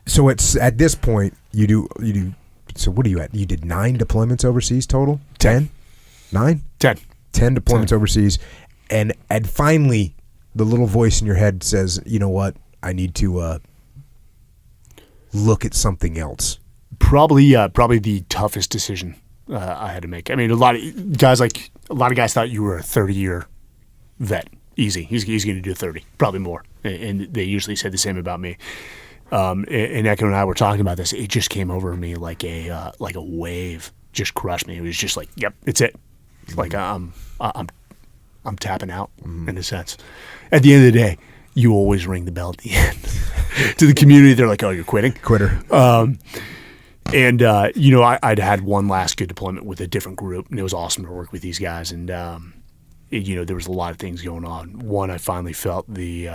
So it's at this point you do. So what are you at? You did 9 deployments overseas total? 10? 9? 10. 10 deployments overseas, and finally, the little voice in your head says, "You know what? I need to look at something else." Probably the toughest decision I had to make. I mean, a lot of guys thought you were a 30-year vet. Easy. He's going to do 30, probably more. And they usually said the same about me. And Echo and I were talking about this. It just came over me like a wave. Just crushed me. It was just like, yep, it's it. Like I'm tapping out in a sense. At the end of the day, you always ring the bell at the end. To the community, they're like, "Oh, you're quitting, quitter." I'd had one last good deployment with a different group, and it was awesome to work with these guys. And there was a lot of things going on. One, I finally felt the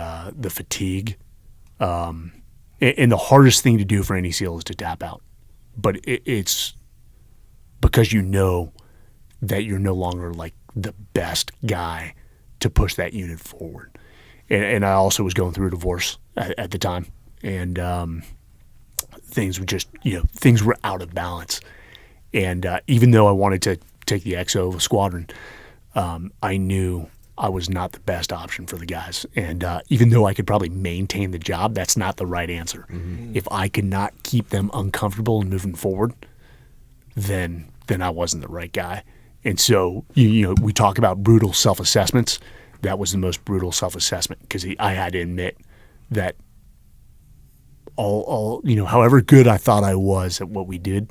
fatigue, and the hardest thing to do for any SEAL is to tap out. But it's because you know that you're no longer like the best guy to push that unit forward. And I also was going through a divorce at the time, and things were out of balance. And even though I wanted to take the XO squadron, I knew I was not the best option for the guys. And even though I could probably maintain the job, that's not the right answer. Mm-hmm. If I could not keep them uncomfortable and moving forward, then I wasn't the right guy. And so, we talk about brutal self-assessments. That was the most brutal self-assessment, because I had to admit that however good I thought I was at what we did,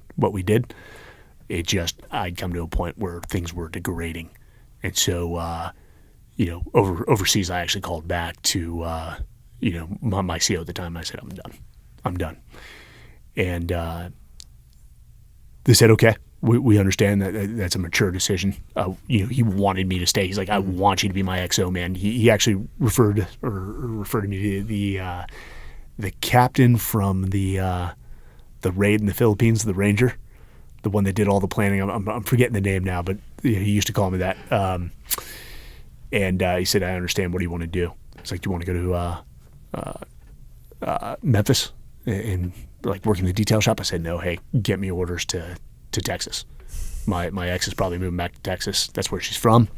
I'd come to a point where things were degrading. And so, overseas, I actually called back to, my CO at the time. I said, I'm done. And they said, okay, we understand that's a mature decision. He wanted me to stay. He's like, I want you to be my XO, man. He actually referred to me to the captain from the raid in the Philippines, the Ranger, the one that did all the planning. I'm forgetting the name now, but he used to call me that. And he said, I understand. What do you want to do? It's like, do you want to go to Memphis and like work in the detail shop? I said, no. Hey, get me orders to Texas. My ex is probably moving back to Texas. That's where she's from,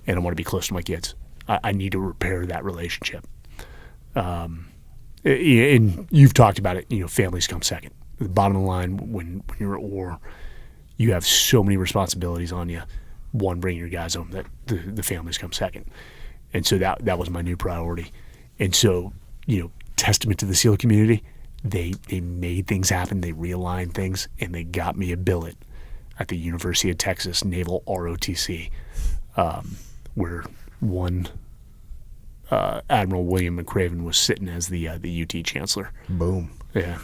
and I want to be close to my kids. I need to repair that relationship. And you've talked about it. Families come second. The bottom of the line, when you're at war, you have so many responsibilities on you. One, bringing your guys home, that the families come second. And so that was my new priority. And so, testament to the SEAL community, they made things happen, they realigned things, and they got me a billet at the University of Texas Naval ROTC, where one Admiral William McCraven was sitting as the UT chancellor. Boom. Yeah.